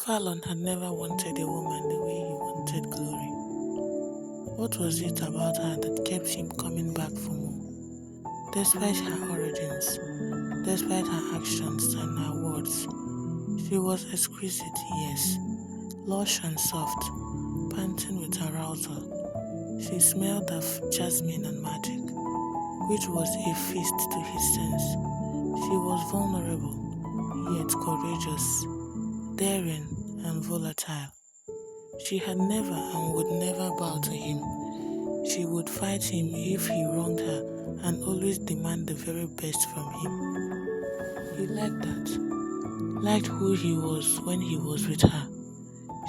Fallon had never wanted a woman the way he wanted Glory. What was it about her that kept him coming back for more? Despite her origins, despite her actions and her words, she was exquisite, yes, lush and soft, panting with arousal. She smelled of jasmine and magic, which was a feast to his sense. She was vulnerable, yet courageous, daring and volatile. She had never and would never bow to him. She would fight him if he wronged her and always demand the very best from him. He liked that, liked who he was when he was with her.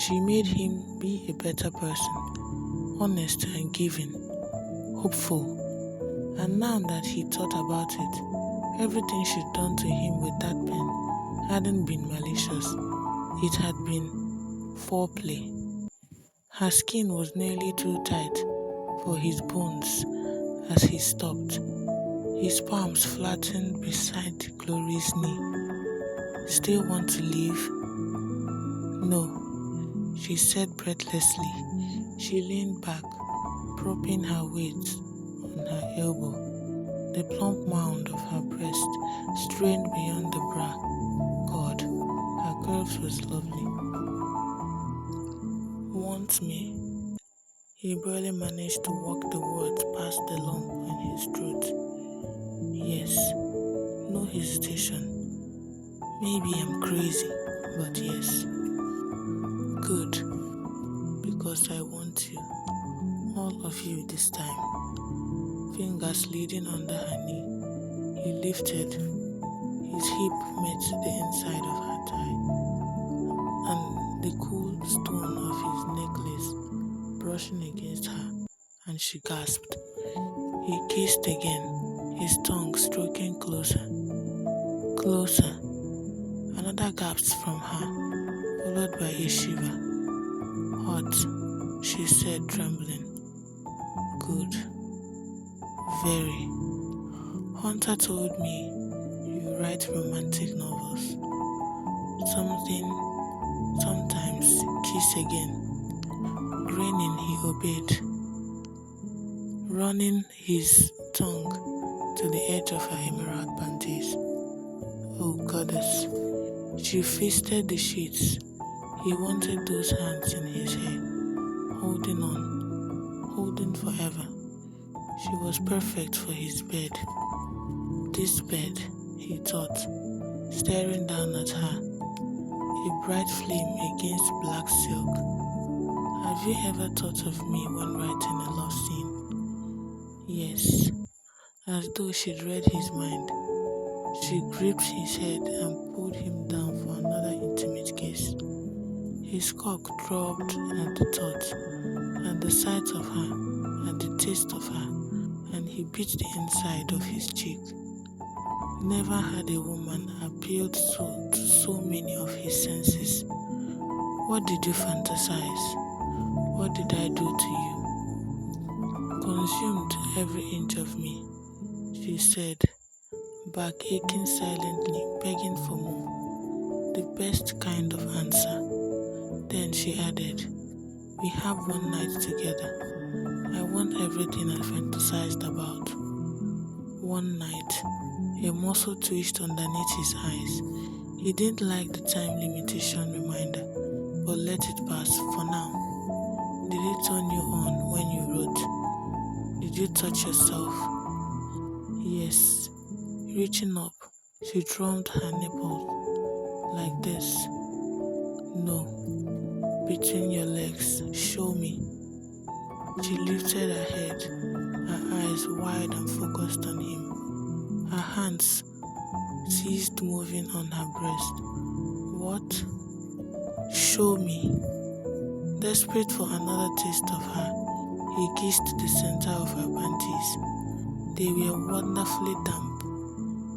She made him be a better person, honest and giving, hopeful. And now that he thought about it, everything she'd done to him with that pen hadn't been malicious. It had been foreplay. Her skin was nearly too tight for his bones as he stopped, his palms flattened beside Glory's knee. Still want to leave? No, she said breathlessly. She leaned back, propping her weight on her elbow. The plump mound of her breast strained beyond the bra. God, her curves was lovely. Want me? He barely managed to walk the words past the lump in his throat. Yes, no hesitation. Maybe I'm crazy, but yes. Good, because I want you. All of you this time. Fingers leading under her knee. He lifted. His hip met the inside of her thigh, and the cool stone of his necklace brushing against her, and she gasped. He kissed again, his tongue stroking closer. Closer. Another gasp from her, followed by a shiver. Hot, she said, trembling. Good. Very. Hunter told me you write romantic novels. Sometimes, kiss again. Grinning, he obeyed, running his tongue to the edge of her emerald panties. Oh, goddess. She fisted the sheets. He wanted those hands in his hair, holding on, holding forever. She was perfect for his bed. This bed, he thought, staring down at her, a bright flame against black silk. Have you ever thought of me when writing a love scene? Yes, as though she'd read his mind. She gripped his head and pulled him down for another intimate kiss. His cock throbbed at the thought, at the sight of her, at the taste of her, and he beat the inside of his cheek. Never had a woman appealed to so many of his senses. What did you fantasize? What did I do to you? Consumed every inch of me, she said, back aching silently, begging for more. The best kind of answer. Then she added, we have one night together. I want everything I fantasized about. One night, a muscle twitched underneath his eyes. He didn't like the time limitation reminder, but let it pass for now. Did it turn you on when you wrote? Did you touch yourself? Yes. Reaching up, she drummed her nipples like this. No. Between your legs, show me. She lifted her head, her eyes wide and focused on him. Her hands ceased moving on her breast. What? Show me. Desperate for another taste of her, he kissed the center of her panties. They were wonderfully damp.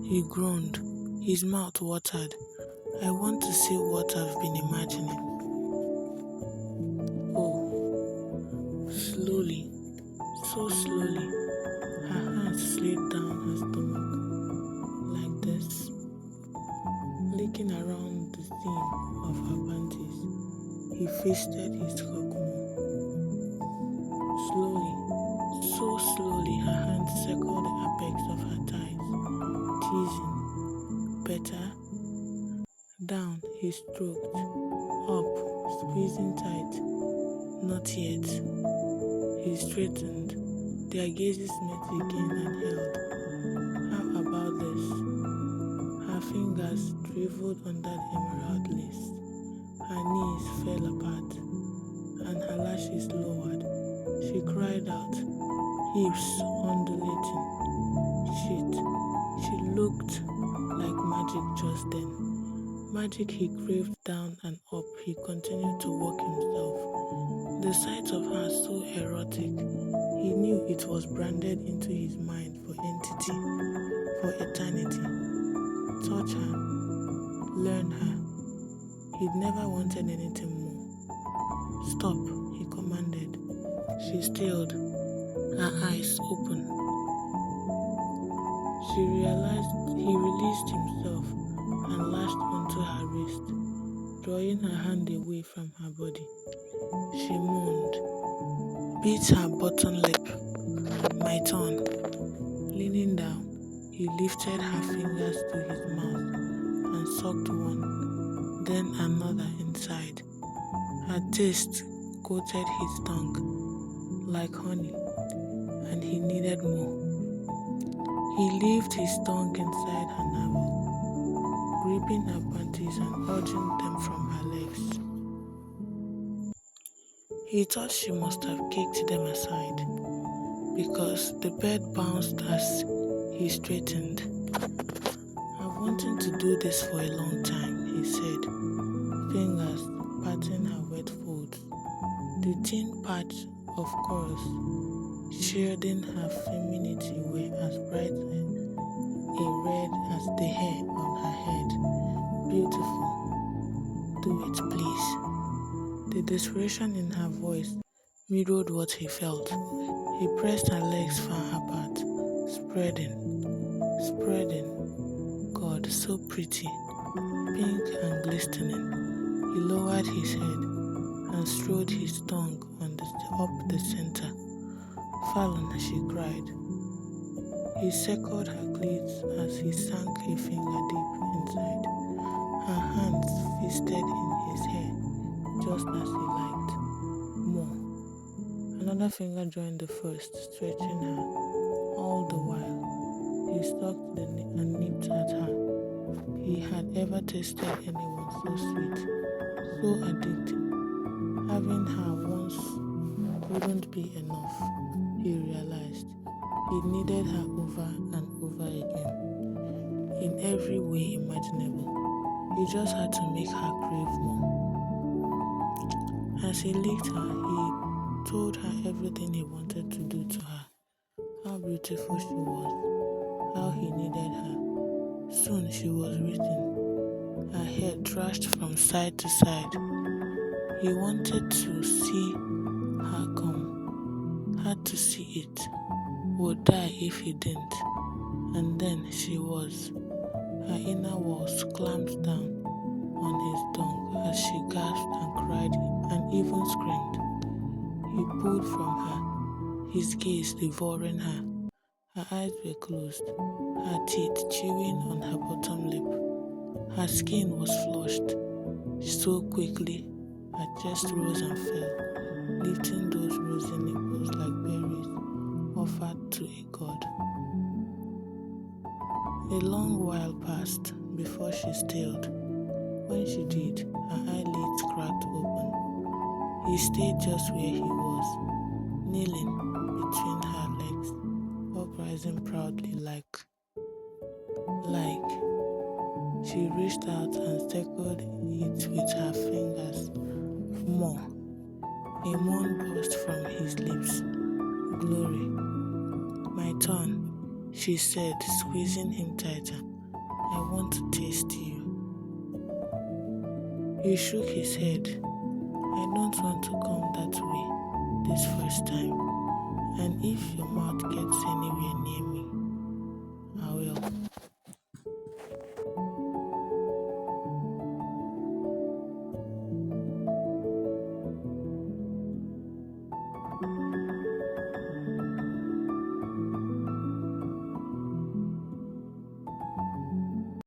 He groaned, his mouth watered. I want to see what I've been imagining. Oh, slowly, so slowly, her hands slid down her stomach, like this, licking around the seam of her panties. He feasted his cock more. Slowly, so slowly, her hands circled the apex of her thighs, teasing. Better. Down, he stroked. Up, squeezing tight. Not yet. He straightened. Their gazes met again and held. How about this? Her fingers dribbled under the emerald lace. Her knees fell apart, and her lashes lowered. She cried out, hips undulating. Shit. She looked like magic just then. Magic he craved down and up. He continued to walk himself. The sight of her so erotic, he knew it was branded into his mind for entity, for eternity. Touch her, learn her. He'd never wanted anything more. Stop, he commanded. She stilled, her eyes open. She realized he released himself and lashed onto her wrist, drawing her hand away from her body. She moaned, bit her bottom lip. My turn. Leaning down, he lifted her fingers to his mouth and sucked one, then another inside. Her taste coated his tongue like honey, and he needed more. He leaved his tongue inside her navel, gripping her panties and urging them from her legs. He thought she must have kicked them aside, because the bed bounced as he straightened. I've wanted to do this for a long time, he said, fingers patting her wet folds. The thin patch of course shielding her femininity were as bright a red as the hair on her head. Beautiful. Do it, please. The desperation in her voice mirrored what he felt. He pressed her legs far apart, spreading. God, so pretty, pink and glistening. He lowered his head and strode his tongue up the center. Fallon, she cried. He circled her cleats as he sank a finger deep inside. Her hands fisted in his hair, just as he liked. More. Another finger joined the first, stretching her. All the while, he sucked and nipped at her. He had ever tasted anyone so sweet, so addicting. Having her once wouldn't be enough, he realized. He needed her over and over again, in every way imaginable. He just had to make her crave more. As he licked her, he told her everything he wanted to do to her. How beautiful she was, how he needed her. Soon she was written, her hair thrashed from side to side. He wanted to see her come, had to see it, would die if he didn't. And then she was. Her inner walls clamped down on his tongue as she gasped and cried and even screamed. He pulled from her, his gaze devouring her. Her eyes were closed, her teeth chewing on her bottom lip. Her skin was flushed. So quickly, her chest rose and fell, lifting those rosy nipples like berries offered to a god. A long while passed before she stilled. When she did, her eyelids cracked open. He stayed just where he was, kneeling between her legs, uprising proudly like. She reached out and circled it with her fingers. More. A moan burst from his lips. Glory. My turn, she said, squeezing him tighter. I want to taste you. He shook his head. I don't want to come that way this first time. And if your mouth gets anywhere near me,